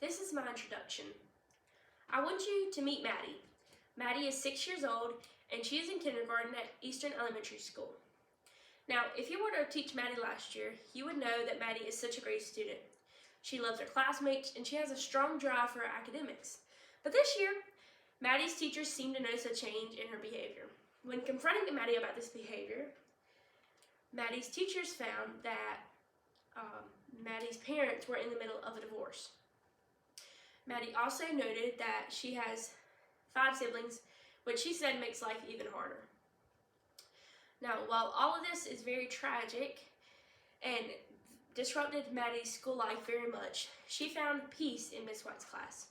This is my introduction. I want you to meet Maddie. Maddie is 6 years old and she is in kindergarten at Eastern Elementary School. Now, if you were to teach Maddie last year, you would know that Maddie is such a great student. She loves her classmates and she has a strong drive for her academics. But this year, Maddie's teachers seemed to notice a change in her behavior. When confronting Maddie about this behavior, Maddie's teachers found that Maddie's parents were in the middle of a divorce. Maddie also noted that she has 5 siblings, which she said makes life even harder. Now, while all of this is very tragic and disrupted Maddie's school life very much, she found peace in Miss White's class.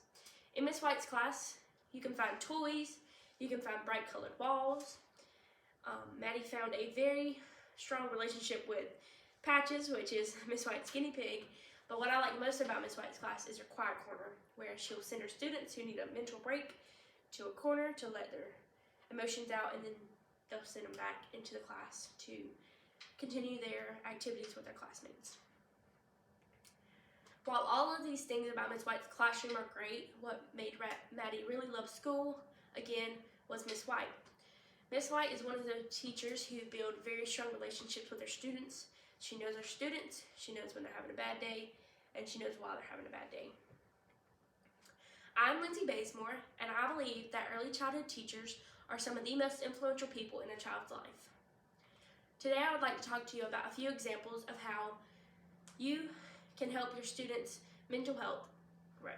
In Miss White's class, you can find toys, you can find bright colored balls. Maddie found a very strong relationship with Patches, which is Miss White's guinea pig. But what I like most about Miss White's class is her quiet corner, where she'll send her students who need a mental break to a corner to let their emotions out, and then they'll send them back into the class to continue their activities with their classmates. While all of these things about Miss White's classroom are great, what made Maddie really love school, again, was Miss White. Miss White is one of the teachers who build very strong relationships with their students. She knows her students, she knows when they're having a bad day, and she knows why they're having a bad day. I'm Lindsay Bazemore, and I believe that early childhood teachers are some of the most influential people in a child's life. Today I would like to talk to you about a few examples of how you can help your students' mental health grow.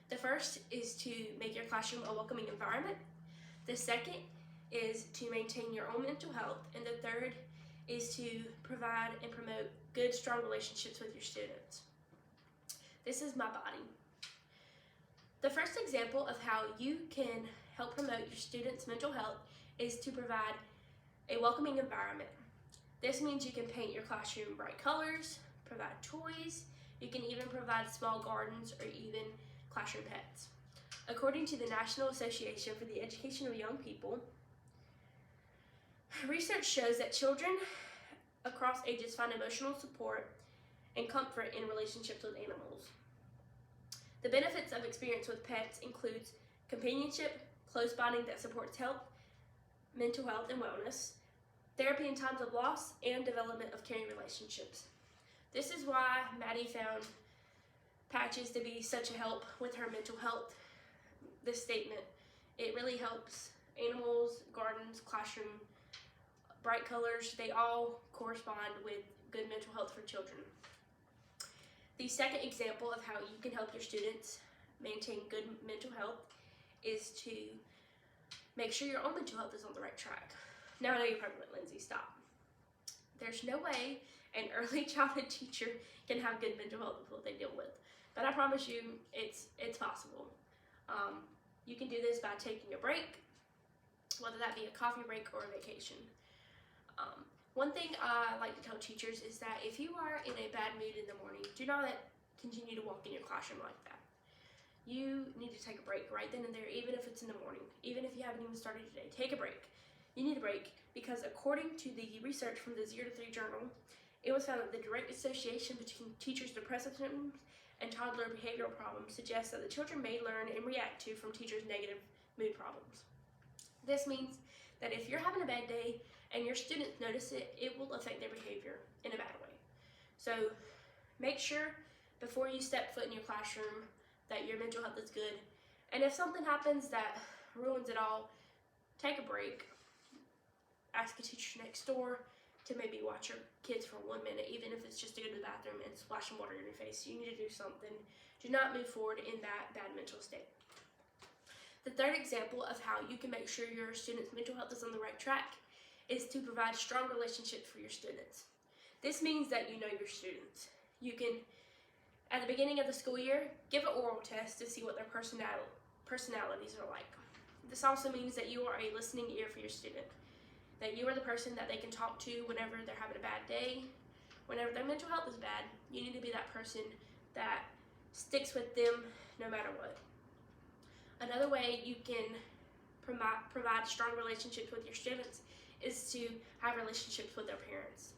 The first is to make your classroom a welcoming environment. The second is to maintain your own mental health, and the third is to provide and promote good, strong relationships with your students. This is my body. The first example of how you can help promote your students' mental health is to provide a welcoming environment. This means you can paint your classroom bright colors, provide toys, you can even provide small gardens or even classroom pets. According to the National Association for the Education of Young People, research shows that children across ages find emotional support and comfort in relationships with animals. The benefits of experience with pets includes companionship, close bonding that supports health, mental health and wellness, therapy in times of loss, and development of caring relationships. This is why Maddie found Patches to be such a help with her mental health. This statement, it really helps animals, gardens, classroom, bright colors, they all correspond with good mental health for children. The second example of how you can help your students maintain good mental health is to make sure your own mental health is on the right track. Now I know you're probably like, Lindsay, stop. There's no way an early childhood teacher can have good mental health with what they deal with. But I promise you, it's possible. You can do this by taking a break, whether that be a coffee break or a vacation. One thing I like to tell teachers is that if you are in a bad mood in the morning, do not continue to walk in your classroom like that. You need to take a break right then and there, even if it's in the morning, even if you haven't even started today. Take a break. You need a break because according to the research from the 0 to 3 journal, it was found that the direct association between teachers' depressive symptoms and toddler behavioral problems suggests that the children may learn and react to from teachers' negative mood problems. This means that if you're having a bad day and your students notice it, it will affect their behavior in a bad way. So make sure before you step foot in your classroom that your mental health is good. And if something happens that ruins it all, take a break. Ask a teacher next door to maybe watch your kids for 1 minute, even if it's just to go to the bathroom and splash some water in your face. You need to do something. Do not move forward in that bad mental state. The third example of how you can make sure your students' mental health is on the right track is to provide strong relationships for your students. This means that you know your students. You can, at the beginning of the school year, give an oral test to see what their personalities are like. This also means that you are a listening ear for your student, that you are the person that they can talk to whenever they're having a bad day, whenever their mental health is bad. You need to be that person that sticks with them no matter what. Another way you can provide strong relationships with your students is to have relationships with their parents.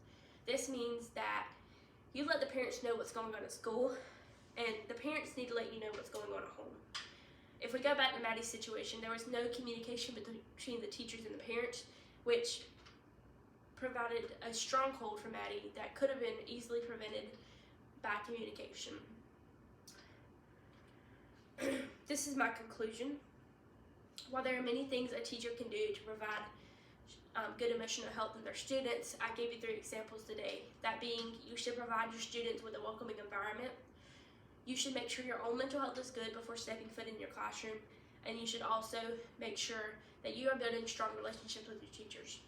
This means that you let the parents know what's going on at school. and the parents need to let you know what's going on at home. If we go back to Maddie's situation, there was no communication between the teachers and the parents, which provided a stronghold for Maddie that could have been easily prevented by communication. This is my conclusion. While there are many things a teacher can do to provide good emotional health in their students, I gave you 3 examples today. That being, you should provide your students with a welcoming environment. You should make sure your own mental health is good before stepping foot in your classroom. And you should also make sure that you are building strong relationships with your teachers.